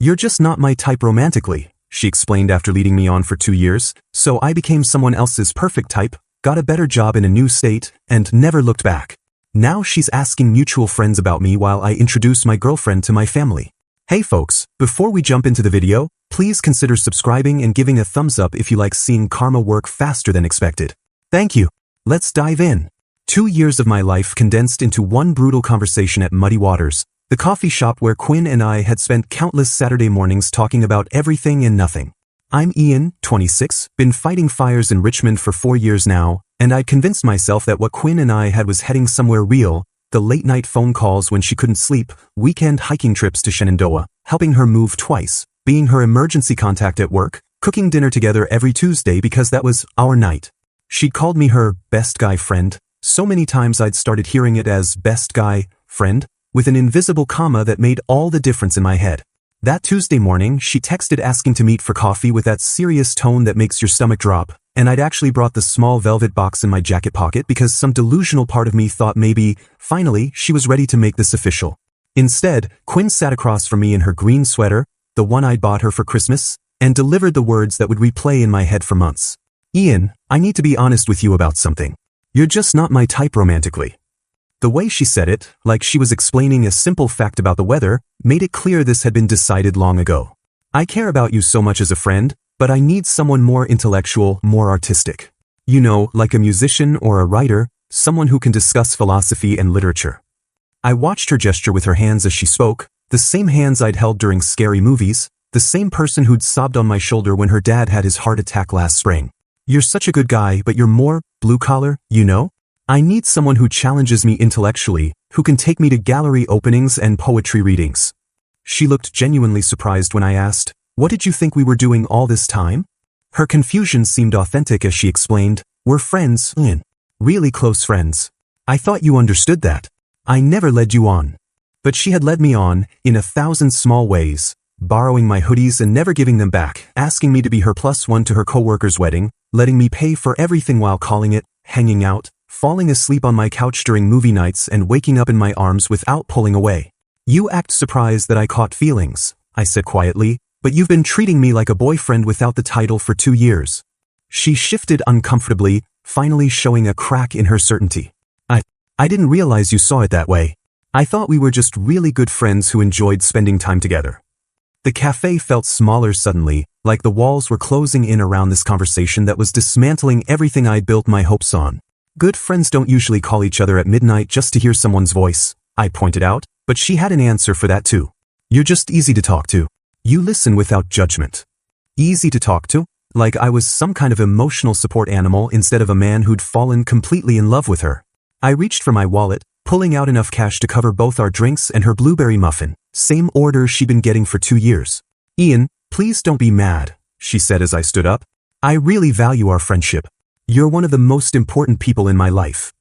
"You're just not my type romantically," she explained after leading me on for 2 years, "so I became someone else's perfect type, got a better job in a new state, and never looked back. Now she's asking mutual friends about me while I introduce my girlfriend to my family." Hey folks, before we jump into the video, please consider subscribing and giving a thumbs up if you like seeing karma work faster than expected. Thank you. Let's dive in. 2 years of my life condensed into one brutal conversation at Muddy Waters, the coffee shop where Quinn and I had spent countless Saturday mornings talking about everything and nothing. I'm Ian, 26, been fighting fires in Richmond for 4 years now, and I'd convinced myself that what Quinn and I had was heading somewhere real. The late-night phone calls when she couldn't sleep, weekend hiking trips to Shenandoah, helping her move twice, being her emergency contact at work, cooking dinner together every Tuesday because that was our night. She'd called me her best guy friend. So many times I'd started hearing it as best guy friend, with an invisible comma that made all the difference in my head. That Tuesday morning, she texted asking to meet for coffee with that serious tone that makes your stomach drop, and I'd actually brought the small velvet box in my jacket pocket because some delusional part of me thought maybe, finally, she was ready to make this official. Instead, Quinn sat across from me in her green sweater, the one I'd bought her for Christmas, and delivered the words that would replay in my head for months. "Ian, I need to be honest with you about something. You're just not my type romantically." The way she said it, like she was explaining a simple fact about the weather, made it clear this had been decided long ago. "I care about you so much as a friend, but I need someone more intellectual, more artistic. You know, like a musician or a writer, someone who can discuss philosophy and literature." I watched her gesture with her hands as she spoke, the same hands I'd held during scary movies, the same person who'd sobbed on my shoulder when her dad had his heart attack last spring. "You're such a good guy, but you're more blue-collar, you know? I need someone who challenges me intellectually, who can take me to gallery openings and poetry readings." She looked genuinely surprised when I asked, "What did you think we were doing all this time?" Her confusion seemed authentic as she explained, "We're friends, Ian. Really close friends. I thought you understood that. I never led you on." But she had led me on, in 1,000 small ways, borrowing my hoodies and never giving them back, asking me to be her +1 to her coworker's wedding, letting me pay for everything while calling it hanging out, falling asleep on my couch during movie nights and waking up in my arms without pulling away. "You act surprised that I caught feelings," I said quietly, "but you've been treating me like a boyfriend without the title for 2 years. She shifted uncomfortably, finally showing a crack in her certainty. I didn't realize you saw it that way. I thought we were just really good friends who enjoyed spending time together." The cafe felt smaller suddenly, like the walls were closing in around this conversation that was dismantling everything I'd built my hopes on. "Good friends don't usually call each other at midnight just to hear someone's voice," I pointed out, but she had an answer for that too. "You're just easy to talk to. You listen without judgment." Easy to talk to? Like I was some kind of emotional support animal instead of a man who'd fallen completely in love with her. I reached for my wallet, pulling out enough cash to cover both our drinks and her blueberry muffin, same order she'd been getting for 2 years. "Ian, please don't be mad," she said as I stood up. "I really value our friendship. You're one of the most important people in my life."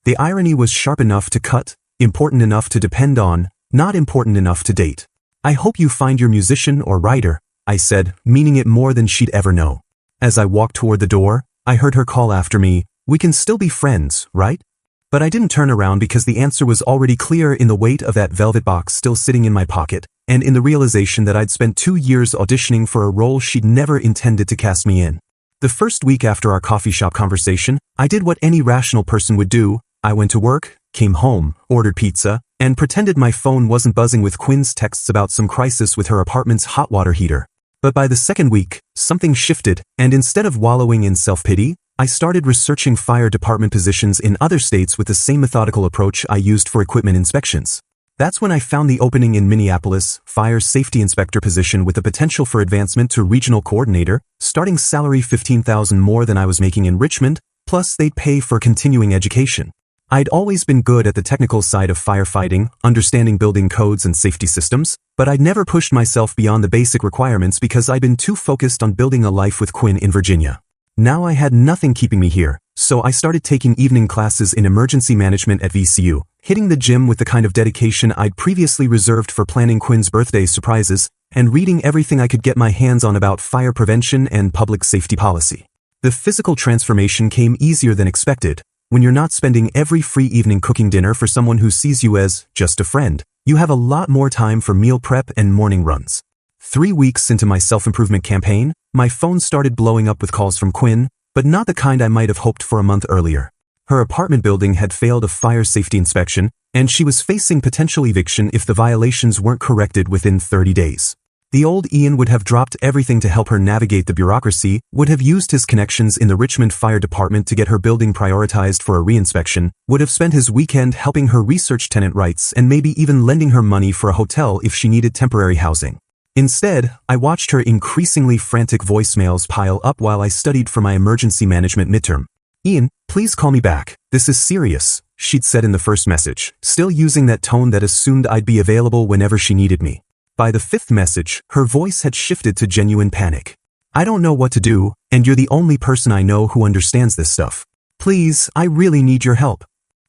The irony was sharp enough to cut, important enough to depend on, not important enough to date. "I hope you find your musician or writer," I said, meaning it more than she'd ever know. As I walked toward the door, I heard her call after me, "We can still be friends, right?" But I didn't turn around because the answer was already clear in the weight of that velvet box still sitting in my pocket, and in the realization that I'd spent 2 years auditioning for a role she'd never intended to cast me in. The first week after our coffee shop conversation, I did what any rational person would do. I went to work, came home, ordered pizza, and pretended my phone wasn't buzzing with Quinn's texts about some crisis with her apartment's hot water heater. But by the second week, something shifted, and instead of wallowing in self-pity, I started researching fire department positions in other states with the same methodical approach I used for equipment inspections. That's when I found the opening in Minneapolis, fire safety inspector position with the potential for advancement to regional coordinator, starting salary $15,000 more than I was making in Richmond, plus they'd pay for continuing education. I'd always been good at the technical side of firefighting, understanding building codes and safety systems, but I'd never pushed myself beyond the basic requirements because I'd been too focused on building a life with Quinn in Virginia. Now I had nothing keeping me here, so I started taking evening classes in emergency management at VCU, hitting the gym with the kind of dedication I'd previously reserved for planning Quinn's birthday surprises, and reading everything I could get my hands on about fire prevention and public safety policy. The physical transformation came easier than expected. When you're not spending every free evening cooking dinner for someone who sees you as just a friend, you have a lot more time for meal prep and morning runs. 3 weeks into my self-improvement campaign, my phone started blowing up with calls from Quinn, but not the kind I might have hoped for a month earlier. Her apartment building had failed a fire safety inspection, and she was facing potential eviction if the violations weren't corrected within 30 days. The old Ian would have dropped everything to help her navigate the bureaucracy, would have used his connections in the Richmond Fire Department to get her building prioritized for a reinspection, would have spent his weekend helping her research tenant rights and maybe even lending her money for a hotel if she needed temporary housing. Instead, I watched her increasingly frantic voicemails pile up while I studied for my emergency management midterm. "Ian, please call me back. This is serious," she'd said in the first message, still using that tone that assumed I'd be available whenever she needed me. By the 5th message, her voice had shifted to genuine panic. "I don't know what to do, and you're the only person I know who understands this stuff. Please, I really need your help."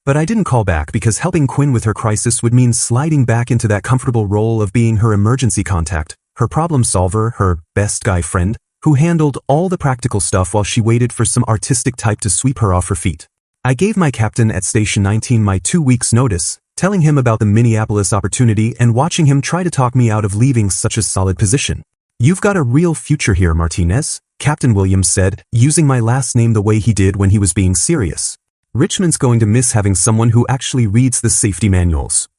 But I didn't call back because helping Quinn with her crisis would mean sliding back into that comfortable role of being her emergency contact, her problem solver, her best guy friend, who handled all the practical stuff while she waited for some artistic type to sweep her off her feet. I gave my captain at Station 19 my 2 weeks' notice, telling him about the Minneapolis opportunity and watching him try to talk me out of leaving such a solid position. "You've got a real future here, Martinez," Captain Williams said, using my last name the way he did when he was being serious. "Richmond's going to miss having someone who actually reads the safety manuals."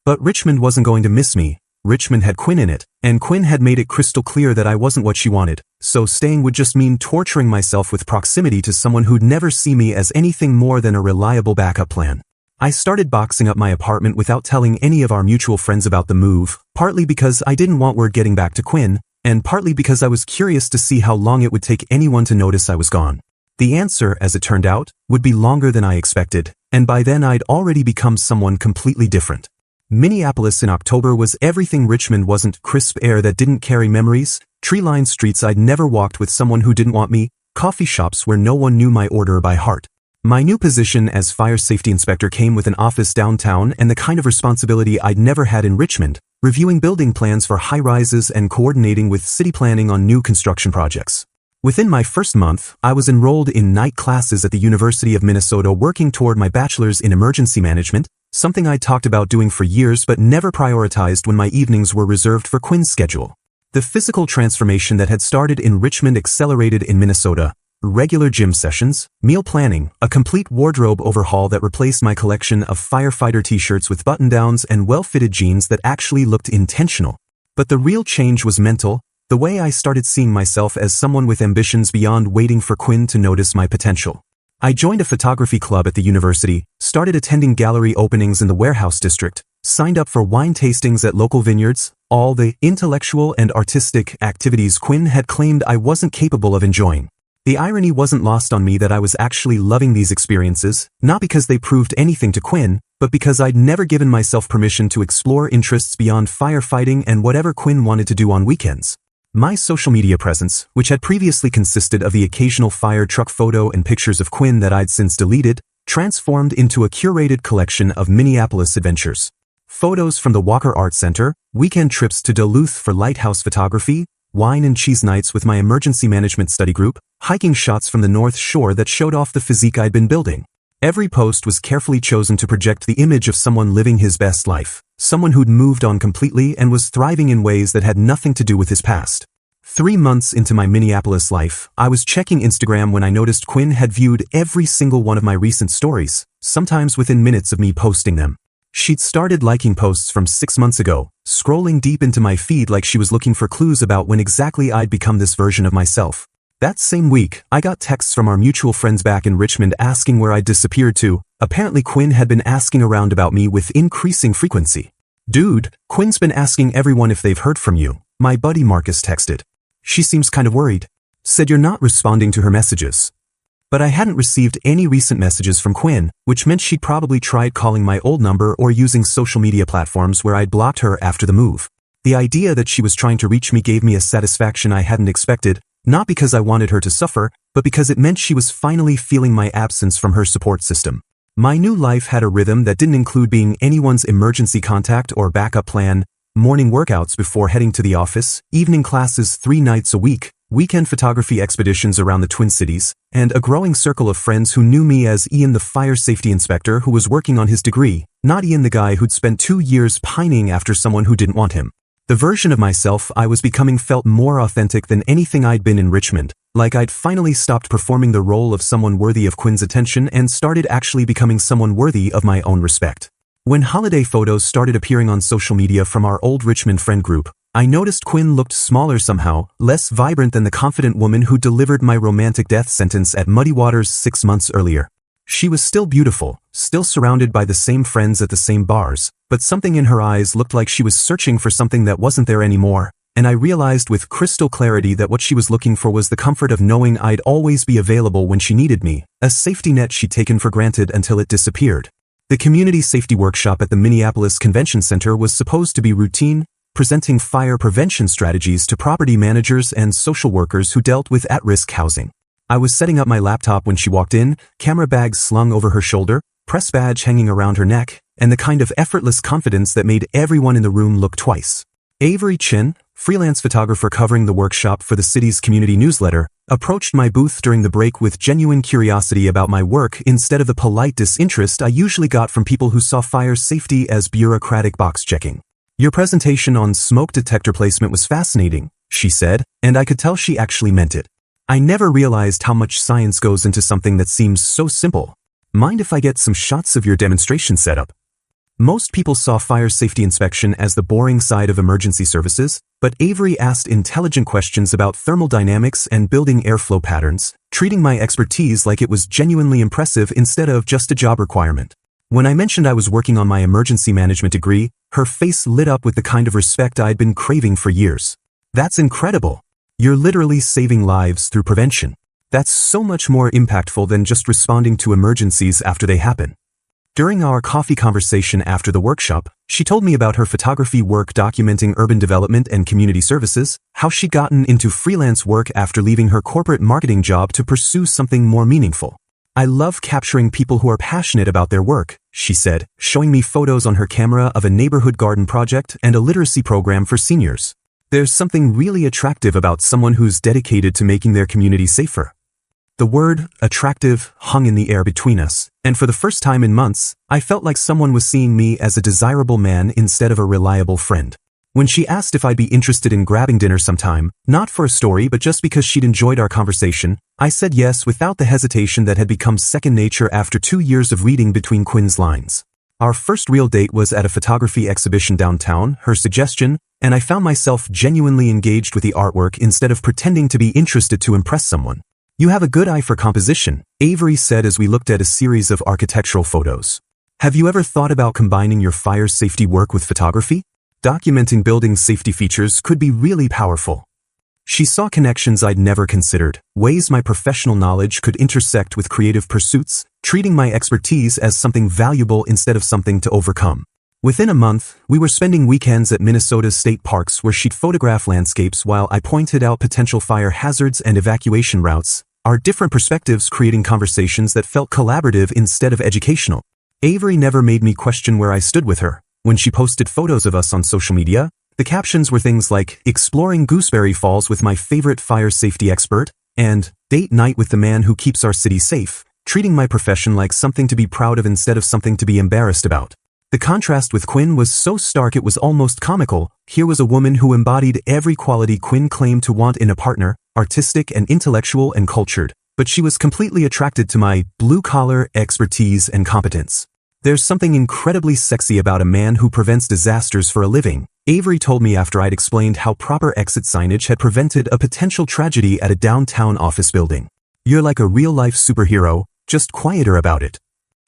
But Richmond wasn't going to miss me. Richmond had Quinn in it, and Quinn had made it crystal clear that I wasn't what she wanted, so staying would just mean torturing myself with proximity to someone who'd never see me as anything more than a reliable backup plan. I started boxing up my apartment without telling any of our mutual friends about the move, partly because I didn't want word getting back to Quinn, and partly because I was curious to see how long it would take anyone to notice I was gone. The answer, as it turned out, would be longer than I expected, and by then I'd already become someone completely different. Minneapolis in October was everything Richmond wasn't: crisp air that didn't carry memories, tree-lined streets I'd never walked with someone who didn't want me, coffee shops where no one knew my order by heart. My new position as fire safety inspector came with an office downtown and the kind of responsibility I'd never had in Richmond, reviewing building plans for high-rises and coordinating with city planning on new construction projects. Within my first month, I was enrolled in night classes at the University of Minnesota working toward my bachelor's in emergency management, something I'd talked about doing for years but never prioritized when my evenings were reserved for Quinn's schedule. The physical transformation that had started in Richmond accelerated in Minnesota. Regular gym sessions, meal planning, a complete wardrobe overhaul that replaced my collection of firefighter t-shirts with button-downs and well-fitted jeans that actually looked intentional. But the real change was mental, the way I started seeing myself as someone with ambitions beyond waiting for Quinn to notice my potential. I joined a photography club at the university, started attending gallery openings in the warehouse district, signed up for wine tastings at local vineyards, all the intellectual and artistic activities Quinn had claimed I wasn't capable of enjoying. The irony wasn't lost on me that I was actually loving these experiences, not because they proved anything to Quinn, but because I'd never given myself permission to explore interests beyond firefighting and whatever Quinn wanted to do on weekends. My social media presence, which had previously consisted of the occasional fire truck photo and pictures of Quinn that I'd since deleted, transformed into a curated collection of Minneapolis adventures. Photos from the Walker Art Center, weekend trips to Duluth for lighthouse photography, wine and cheese nights with my emergency management study group, hiking shots from the North Shore that showed off the physique I'd been building. Every post was carefully chosen to project the image of someone living his best life, someone who'd moved on completely and was thriving in ways that had nothing to do with his past. 3 months into my Minneapolis life, I was checking Instagram when I noticed Quinn had viewed every single one of my recent stories, sometimes within minutes of me posting them. She'd started liking posts from 6 months ago, scrolling deep into my feed like she was looking for clues about when exactly I'd become this version of myself. That same week, I got texts from our mutual friends back in Richmond asking where I'd disappeared to. Apparently Quinn had been asking around about me with increasing frequency. "Dude, Quinn's been asking everyone if they've heard from you," my buddy Marcus texted. "She seems kind of worried. Said you're not responding to her messages." But I hadn't received any recent messages from Quinn, which meant she'd probably tried calling my old number or using social media platforms where I'd blocked her after the move. The idea that she was trying to reach me gave me a satisfaction I hadn't expected, not because I wanted her to suffer, but because it meant she was finally feeling my absence from her support system. My new life had a rhythm that didn't include being anyone's emergency contact or backup plan, morning workouts before heading to the office, evening classes 3 nights a week, weekend photography expeditions around the Twin Cities, and a growing circle of friends who knew me as Ian the fire safety inspector who was working on his degree, not Ian the guy who'd spent 2 years pining after someone who didn't want him. The version of myself I was becoming felt more authentic than anything I'd been in Richmond, like I'd finally stopped performing the role of someone worthy of Quinn's attention and started actually becoming someone worthy of my own respect. When holiday photos started appearing on social media from our old Richmond friend group, I noticed Quinn looked smaller somehow, less vibrant than the confident woman who delivered my romantic death sentence at Muddy Waters 6 months earlier. She was still beautiful, still surrounded by the same friends at the same bars, but something in her eyes looked like she was searching for something that wasn't there anymore, and I realized with crystal clarity that what she was looking for was the comfort of knowing I'd always be available when she needed me, a safety net she'd taken for granted until it disappeared. The community safety workshop at the Minneapolis Convention Center was supposed to be routine, presenting fire prevention strategies to property managers and social workers who dealt with at-risk housing. I was setting up my laptop when she walked in, camera bag slung over her shoulder, press badge hanging around her neck, and the kind of effortless confidence that made everyone in the room look twice. Avery Chin, freelance photographer covering the workshop for the city's community newsletter, approached my booth during the break with genuine curiosity about my work instead of the polite disinterest I usually got from people who saw fire safety as bureaucratic box checking. "Your presentation on smoke detector placement was fascinating," she said, and I could tell she actually meant it. I never realized how much science goes into something that seems so simple. "Mind if I get some shots of your demonstration setup?" Most people saw fire safety inspection as the boring side of emergency services, but Avery asked intelligent questions about thermal dynamics and building airflow patterns, treating my expertise like it was genuinely impressive instead of just a job requirement. When I mentioned I was working on my emergency management degree, her face lit up with the kind of respect I'd been craving for years. "That's incredible. You're literally saving lives through prevention. That's so much more impactful than just responding to emergencies after they happen." During our coffee conversation after the workshop, she told me about her photography work documenting urban development and community services, how she'd gotten into freelance work after leaving her corporate marketing job to pursue something more meaningful. "I love capturing people who are passionate about their work," she said, showing me photos on her camera of a neighborhood garden project and a literacy program for seniors. "There's something really attractive about someone who's dedicated to making their community safer." The word attractive hung in the air between us, and for the first time in months, I felt like someone was seeing me as a desirable man instead of a reliable friend. When she asked if I'd be interested in grabbing dinner sometime, not for a story but just because she'd enjoyed our conversation, I said yes without the hesitation that had become second nature after 2 years of reading between Quinn's lines. Our first real date was at a photography exhibition downtown, her suggestion, and I found myself genuinely engaged with the artwork instead of pretending to be interested to impress someone. "You have a good eye for composition," Avery said as we looked at a series of architectural photos. "Have you ever thought about combining your fire safety work with photography? Documenting building safety features could be really powerful." She saw connections I'd never considered, ways my professional knowledge could intersect with creative pursuits, treating my expertise as something valuable instead of something to overcome. Within a month, we were spending weekends at Minnesota's state parks where she'd photograph landscapes while I pointed out potential fire hazards and evacuation routes, our different perspectives creating conversations that felt collaborative instead of educational. Avery never made me question where I stood with her. When she posted photos of us on social media, the captions were things like, "Exploring Gooseberry Falls with my favorite fire safety expert," and "Date night with the man who keeps our city safe," treating my profession like something to be proud of instead of something to be embarrassed about. The contrast with Quinn was so stark it was almost comical. Here was a woman who embodied every quality Quinn claimed to want in a partner, artistic and intellectual and cultured, but she was completely attracted to my blue-collar expertise and competence. "There's something incredibly sexy about a man who prevents disasters for a living," Avery told me after I'd explained how proper exit signage had prevented a potential tragedy at a downtown office building. "You're like a real-life superhero, just quieter about it."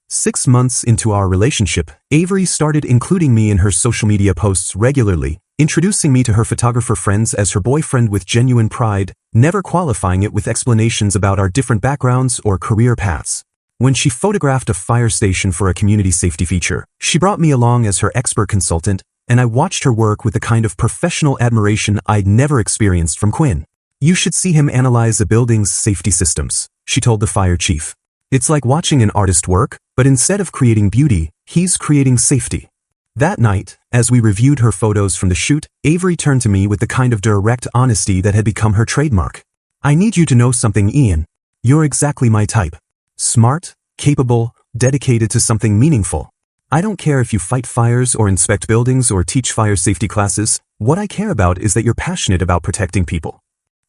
6 months into our relationship, Avery started including me in her social media posts regularly, introducing me to her photographer friends as her boyfriend with genuine pride, never qualifying it with explanations about our different backgrounds or career paths. When she photographed a fire station for a community safety feature, she brought me along as her expert consultant, and I watched her work with the kind of professional admiration I'd never experienced from Quinn. "You should see him analyze a building's safety systems," she told the fire chief. "It's like watching an artist work, but instead of creating beauty, he's creating safety." That night, as we reviewed her photos from the shoot, Avery turned to me with the kind of direct honesty that had become her trademark. "I need you to know something, Ian. You're exactly my type. Smart, capable, dedicated to something meaningful. I don't care if you fight fires or inspect buildings or teach fire safety classes, What I care about is that you're passionate about protecting people.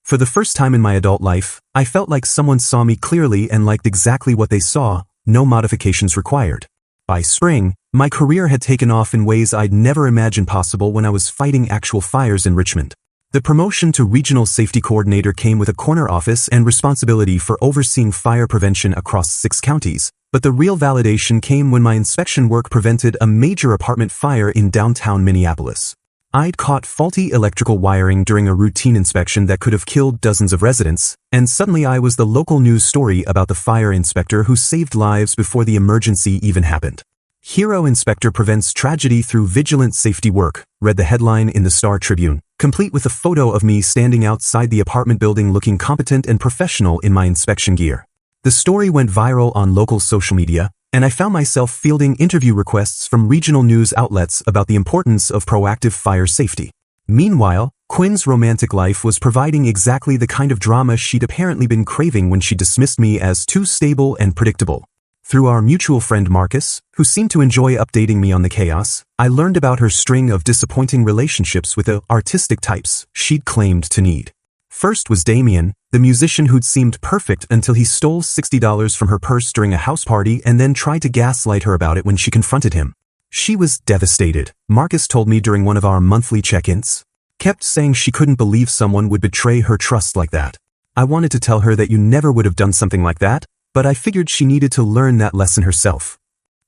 For the first time in my adult life, I felt like someone saw me clearly and liked exactly what they saw, no modifications required. By spring, my career had taken off in ways I'd never imagined possible when I was fighting actual fires in Richmond. The promotion to Regional Safety Coordinator came with a corner office and responsibility for overseeing fire prevention across 6 counties, but the real validation came when my inspection work prevented a major apartment fire in downtown Minneapolis. I'd caught faulty electrical wiring during a routine inspection that could have killed dozens of residents, and suddenly I was the local news story about the fire inspector who saved lives before the emergency even happened. Hero Inspector Prevents Tragedy Through Vigilant Safety Work, read the headline in the Star Tribune, complete with a photo of me standing outside the apartment building looking competent and professional in my inspection gear. The story went viral on local social media, and I found myself fielding interview requests from regional news outlets about the importance of proactive fire safety. Meanwhile, Quinn's romantic life was providing exactly the kind of drama she'd apparently been craving when she dismissed me as too stable and predictable. Through our mutual friend Marcus, who seemed to enjoy updating me on the chaos, I learned about her string of disappointing relationships with the artistic types she'd claimed to need. First was Damien, the musician who'd seemed perfect until he stole $60 from her purse during a house party and then tried to gaslight her about it when she confronted him. She was devastated, Marcus told me during one of our monthly check-ins. Kept saying she couldn't believe someone would betray her trust like that. I wanted to tell her that you never would have done something like that, but I figured she needed to learn that lesson herself.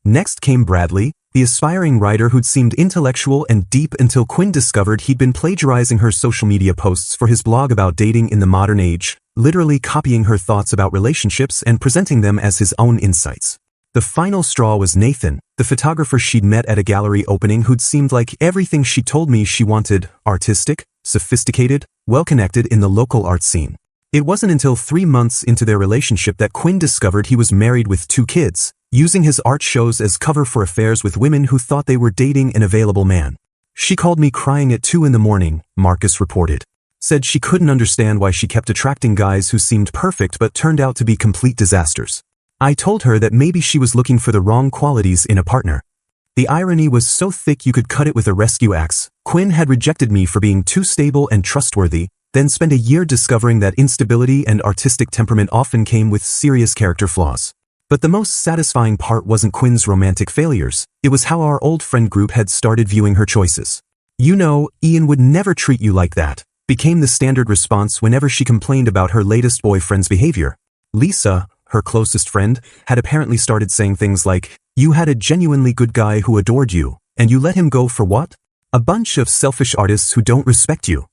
Next came Bradley, the aspiring writer who'd seemed intellectual and deep until Quinn discovered he'd been plagiarizing her social media posts for his blog about dating in the modern age, literally copying her thoughts about relationships and presenting them as his own insights. The final straw was Nathan, the photographer she'd met at a gallery opening who'd seemed like everything she told me she wanted: artistic, sophisticated, well-connected in the local art scene. It wasn't until 3 months into their relationship that Quinn discovered he was married with 2 kids, using his art shows as cover for affairs with women who thought they were dating an available man. She called me crying at 2 in the morning, Marcus reported. Said she couldn't understand why she kept attracting guys who seemed perfect but turned out to be complete disasters. I told her that maybe she was looking for the wrong qualities in a partner. The irony was so thick you could cut it with a rescue axe. Quinn had rejected me for being too stable and trustworthy, then spent a year discovering that instability and artistic temperament often came with serious character flaws. But the most satisfying part wasn't Quinn's romantic failures, it was how our old friend group had started viewing her choices. "You know, Ian would never treat you like that," became the standard response whenever she complained about her latest boyfriend's behavior. Lisa, her closest friend, had apparently started saying things like, "You had a genuinely good guy who adored you, and you let him go for what? A bunch of selfish artists who don't respect you."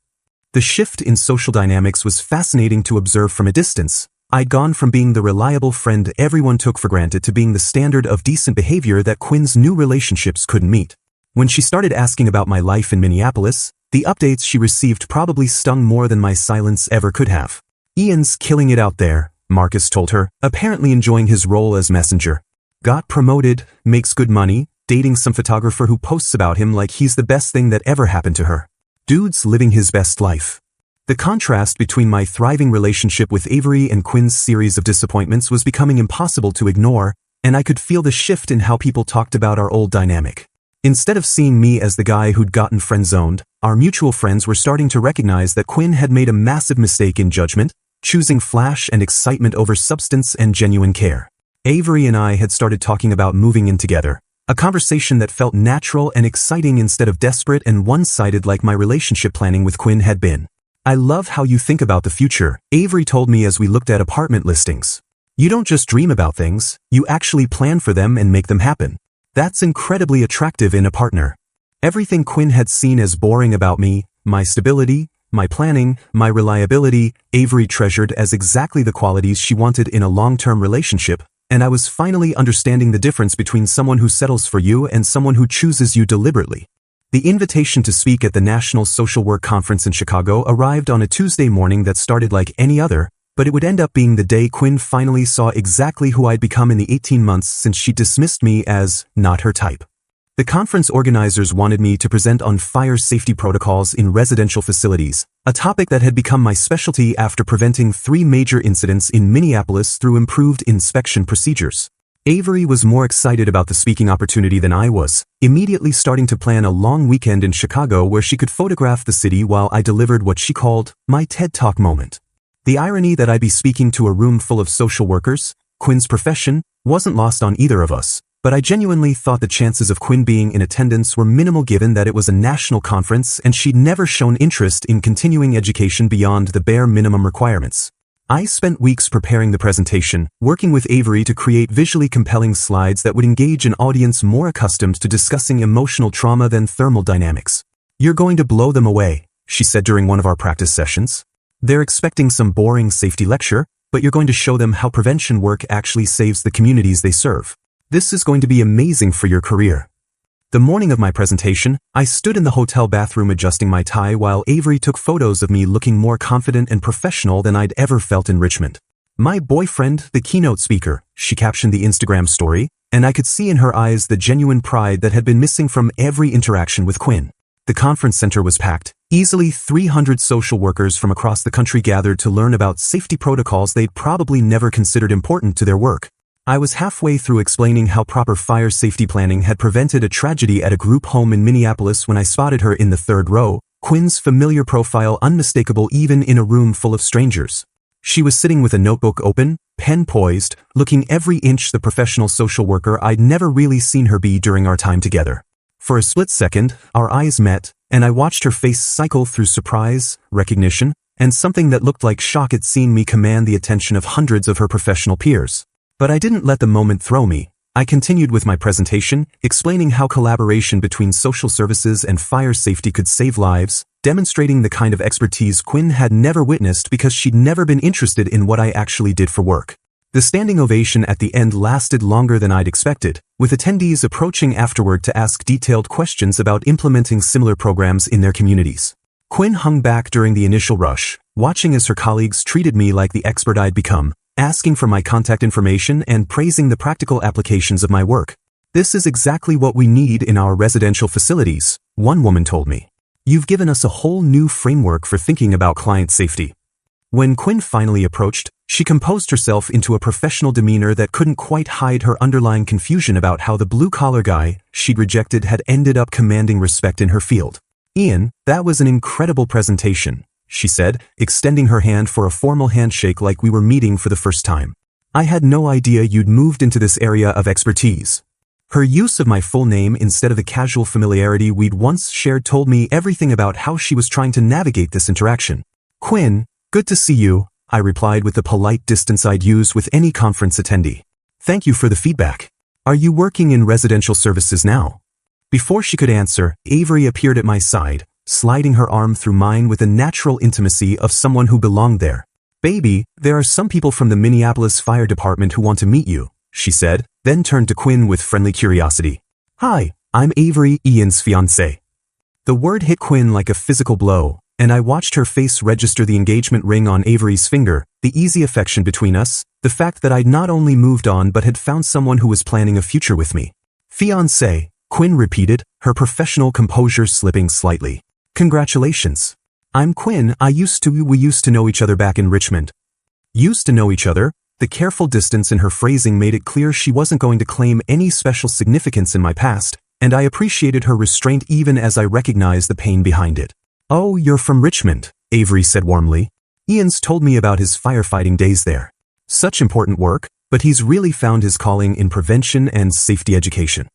The shift in social dynamics was fascinating to observe from a distance. I'd gone from being the reliable friend everyone took for granted to being the standard of decent behavior that Quinn's new relationships couldn't meet. When she started asking about my life in Minneapolis, the updates she received probably stung more than my silence ever could have. "Ian's killing it out there," Marcus told her, apparently enjoying his role as messenger. "Got promoted, makes good money, dating some photographer who posts about him like he's the best thing that ever happened to her. Dude's living his best life." The contrast between my thriving relationship with Avery and Quinn's series of disappointments was becoming impossible to ignore, and I could feel the shift in how people talked about our old dynamic. Instead of seeing me as the guy who'd gotten friend-zoned, our mutual friends were starting to recognize that Quinn had made a massive mistake in judgment, choosing flash and excitement over substance and genuine care. Avery and I had started talking about moving in together, a conversation that felt natural and exciting instead of desperate and one-sided like my relationship planning with Quinn had been. "I love how you think about the future," Avery told me as we looked at apartment listings. "You don't just dream about things, you actually plan for them and make them happen. That's incredibly attractive in a partner." Everything Quinn had seen as boring about me, my stability, my planning, my reliability, Avery treasured as exactly the qualities she wanted in a long-term relationship, and I was finally understanding the difference between someone who settles for you and someone who chooses you deliberately. The invitation to speak at the National Social Work Conference in Chicago arrived on a Tuesday morning that started like any other, but it would end up being the day Quinn finally saw exactly who I'd become in the 18 months since she dismissed me as not her type. The conference organizers wanted me to present on fire safety protocols in residential facilities, a topic that had become my specialty after preventing 3 major incidents in Minneapolis through improved inspection procedures. Avery was more excited about the speaking opportunity than I was, immediately starting to plan a long weekend in Chicago where she could photograph the city while I delivered what she called my TED Talk moment. The irony that I'd be speaking to a room full of social workers, Quinn's profession, wasn't lost on either of us, but I genuinely thought the chances of Quinn being in attendance were minimal given that it was a national conference and she'd never shown interest in continuing education beyond the bare minimum requirements. I spent weeks preparing the presentation, working with Avery to create visually compelling slides that would engage an audience more accustomed to discussing emotional trauma than thermodynamics. "You're going to blow them away," she said during one of our practice sessions. "They're expecting some boring safety lecture, but you're going to show them how prevention work actually saves the communities they serve. This is going to be amazing for your career." The morning of my presentation, I stood in the hotel bathroom adjusting my tie while Avery took photos of me looking more confident and professional than I'd ever felt in Richmond. "My boyfriend, the keynote speaker," she captioned the Instagram story, and I could see in her eyes the genuine pride that had been missing from every interaction with Quinn. The conference center was packed. Easily 300 social workers from across the country gathered to learn about safety protocols they'd probably never considered important to their work. I was halfway through explaining how proper fire safety planning had prevented a tragedy at a group home in Minneapolis when I spotted her in the third row, Quinn's familiar profile unmistakable even in a room full of strangers. She was sitting with a notebook open, pen poised, looking every inch the professional social worker I'd never really seen her be during our time together. For a split second, our eyes met, and I watched her face cycle through surprise, recognition, and something that looked like shock at seeing me command the attention of hundreds of her professional peers. But I didn't let the moment throw me. I continued with my presentation, explaining how collaboration between social services and fire safety could save lives, demonstrating the kind of expertise Quinn had never witnessed because she'd never been interested in what I actually did for work. The standing ovation at the end lasted longer than I'd expected, with attendees approaching afterward to ask detailed questions about implementing similar programs in their communities. Quinn hung back during the initial rush, watching as her colleagues treated me like the expert I'd become, asking for my contact information and praising the practical applications of my work. "This is exactly what we need in our residential facilities," one woman told me. "You've given us a whole new framework for thinking about client safety." When Quinn finally approached, she composed herself into a professional demeanor that couldn't quite hide her underlying confusion about how the blue-collar guy she'd rejected had ended up commanding respect in her field. "Ian, that was an incredible presentation," she said, extending her hand for a formal handshake like we were meeting for the first time. "I had no idea you'd moved into this area of expertise." Her use of my full name instead of the casual familiarity we'd once shared told me everything about how she was trying to navigate this interaction. "Quinn, good to see you," I replied with the polite distance I'd use with any conference attendee. "Thank you for the feedback. Are you working in residential services now?" Before she could answer, Avery appeared at my side, sliding her arm through mine with the natural intimacy of someone who belonged there. "Baby, there are some people from the Minneapolis Fire Department who want to meet you," she said, then turned to Quinn with friendly curiosity. "Hi, I'm Avery, Ian's fiancé." The word hit Quinn like a physical blow, and I watched her face register the engagement ring on Avery's finger, the easy affection between us, the fact that I'd not only moved on but had found someone who was planning a future with me. "Fiancé," Quinn repeated, her professional composure slipping slightly. "Congratulations. I'm Quinn. We used to know each other back in Richmond." Used to know each other? The careful distance in her phrasing made it clear she wasn't going to claim any special significance in my past, and I appreciated her restraint even as I recognized the pain behind it. "Oh, you're from Richmond," Avery said warmly. "Ian's told me about his firefighting days there. Such important work, but he's really found his calling in prevention and safety education."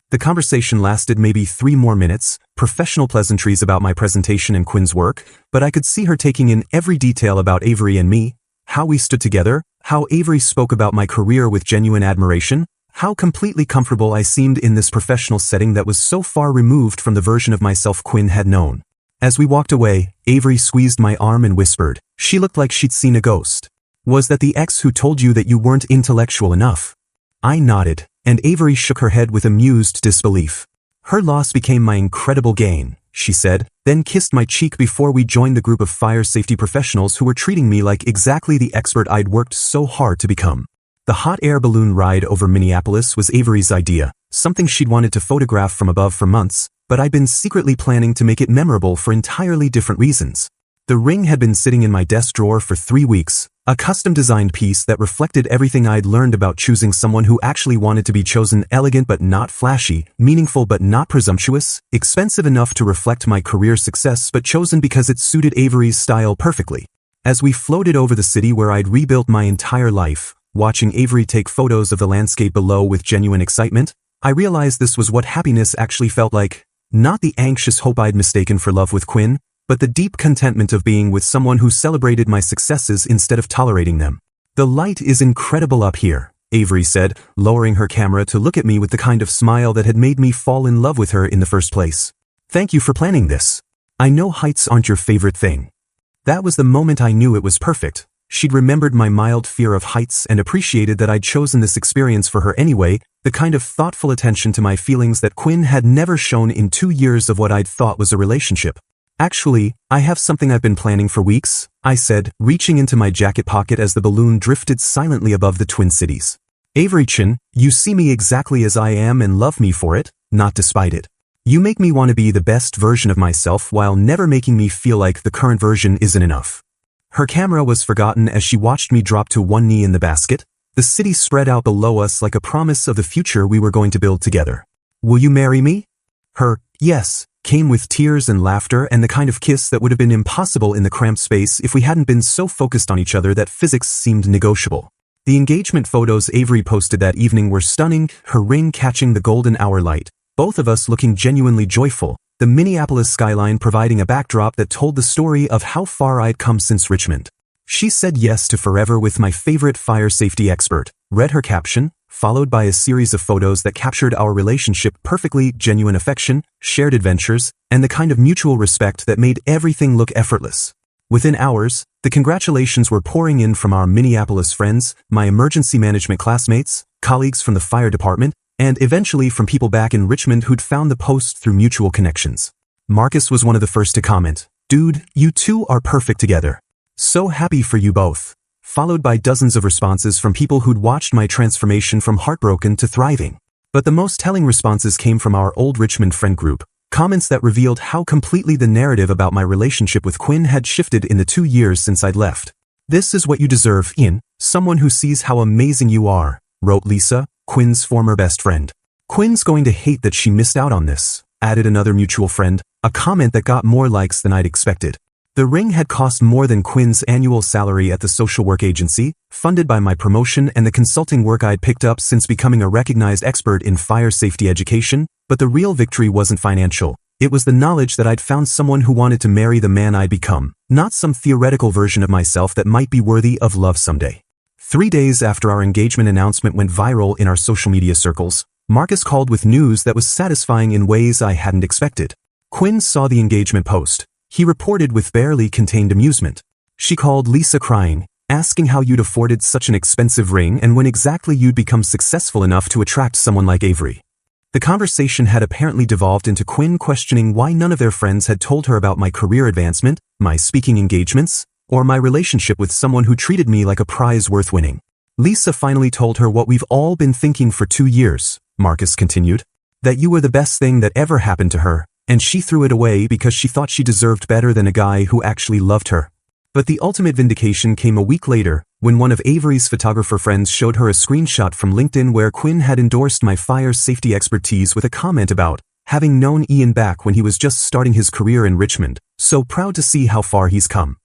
The conversation lasted maybe 3 more minutes, professional pleasantries about my presentation and Quinn's work, but I could see her taking in every detail about Avery and me, how we stood together, how Avery spoke about my career with genuine admiration, how completely comfortable I seemed in this professional setting that was so far removed from the version of myself Quinn had known. As we walked away, Avery squeezed my arm and whispered, "She looked like she'd seen a ghost. Was that the ex who told you that you weren't intellectual enough?" I nodded, and Avery shook her head with amused disbelief. "Her loss became my incredible gain," she said, then kissed my cheek before we joined the group of fire safety professionals who were treating me like exactly the expert I'd worked so hard to become. The hot air balloon ride over Minneapolis was Avery's idea, something she'd wanted to photograph from above for months, but I'd been secretly planning to make it memorable for entirely different reasons. The ring had been sitting in my desk drawer for 3 weeks, A custom-designed piece that reflected everything I'd learned about choosing someone who actually wanted to be chosen, elegant but not flashy, meaningful but not presumptuous, expensive enough to reflect my career success but chosen because it suited Avery's style perfectly. As we floated over the city where I'd rebuilt my entire life, watching Avery take photos of the landscape below with genuine excitement, I realized this was what happiness actually felt like. Not the anxious hope I'd mistaken for love with Quinn, but the deep contentment of being with someone who celebrated my successes instead of tolerating them. "The light is incredible up here," Avery said, lowering her camera to look at me with the kind of smile that had made me fall in love with her in the first place. "Thank you for planning this. I know heights aren't your favorite thing." That was the moment I knew it was perfect. She'd remembered my mild fear of heights and appreciated that I'd chosen this experience for her anyway, the kind of thoughtful attention to my feelings that Quinn had never shown in 2 years of what I'd thought was a relationship. "Actually, I have something I've been planning for weeks," I said, reaching into my jacket pocket as the balloon drifted silently above the Twin Cities. "Avery-chan, you see me exactly as I am and love me for it, not despite it. You make me want to be the best version of myself while never making me feel like the current version isn't enough." Her camera was forgotten as she watched me drop to one knee in the basket. The city spread out below us like a promise of the future we were going to build together. "Will you marry me?" Her "yes" came with tears and laughter and the kind of kiss that would have been impossible in the cramped space if we hadn't been so focused on each other that physics seemed negotiable. The engagement photos Avery posted that evening were stunning, her ring catching the golden hour light, both of us looking genuinely joyful, the Minneapolis skyline providing a backdrop that told the story of how far I'd come since Richmond. "She said yes to forever with my favorite fire safety expert," read her caption, followed by a series of photos that captured our relationship perfectly, genuine affection, shared adventures, and the kind of mutual respect that made everything look effortless. Within hours, the congratulations were pouring in from our Minneapolis friends, my emergency management classmates, colleagues from the fire department, and eventually from people back in Richmond who'd found the post through mutual connections. Marcus was one of the first to comment, "Dude, you two are perfect together. So happy for you both," followed by dozens of responses from people who'd watched my transformation from heartbroken to thriving. But the most telling responses came from our old Richmond friend group, comments that revealed how completely the narrative about my relationship with Quinn had shifted in the 2 years since I'd left. "This is what you deserve, Ian, someone who sees how amazing you are," wrote Lisa, Quinn's former best friend. "Quinn's going to hate that she missed out on this," added another mutual friend, a comment that got more likes than I'd expected. The ring had cost more than Quinn's annual salary at the social work agency, funded by my promotion and the consulting work I'd picked up since becoming a recognized expert in fire safety education, but the real victory wasn't financial. It was the knowledge that I'd found someone who wanted to marry the man I'd become, not some theoretical version of myself that might be worthy of love someday. 3 days after our engagement announcement went viral in our social media circles, Marcus called with news that was satisfying in ways I hadn't expected. Quinn saw the engagement post. He reported with barely contained amusement. "She called Lisa crying, asking how you'd afforded such an expensive ring and when exactly you'd become successful enough to attract someone like Avery." The conversation had apparently devolved into Quinn questioning why none of their friends had told her about my career advancement, my speaking engagements, or my relationship with someone who treated me like a prize worth winning. "Lisa finally told her what we've all been thinking for 2 years, Marcus continued, "that you were the best thing that ever happened to her, and she threw it away because she thought she deserved better than a guy who actually loved her." But the ultimate vindication came a week later, when one of Avery's photographer friends showed her a screenshot from LinkedIn where Quinn had endorsed my fire safety expertise with a comment about having known Ian back when he was just starting his career in Richmond, "So proud to see how far he's come."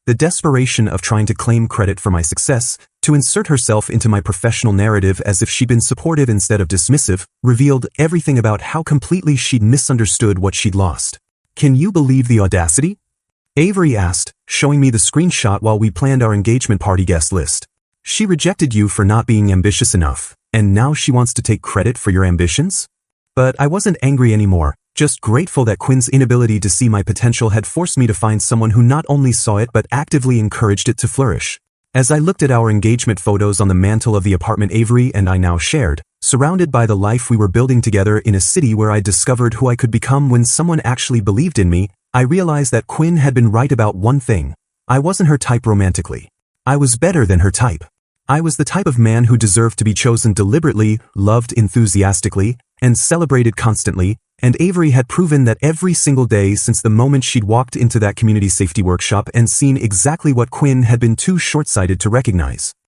The desperation of trying to claim credit for my success, to insert herself into my professional narrative as if she'd been supportive instead of dismissive, revealed everything about how completely she'd misunderstood what she'd lost. "Can you believe the audacity?" Avery asked, showing me the screenshot while we planned our engagement party guest list. "She rejected you for not being ambitious enough, and now she wants to take credit for your ambitions?" But I wasn't angry anymore, just grateful that Quinn's inability to see my potential had forced me to find someone who not only saw it but actively encouraged it to flourish. As I looked at our engagement photos on the mantle of the apartment Avery and I now shared, surrounded by the life we were building together in a city where I discovered who I could become when someone actually believed in me, I realized that Quinn had been right about one thing. I wasn't her type romantically. I was better than her type. I was the type of man who deserved to be chosen deliberately, loved enthusiastically, and celebrated constantly, And Avery had proven that every single day since the moment she'd walked into that community safety workshop and seen exactly what Quinn had been too short-sighted to recognize.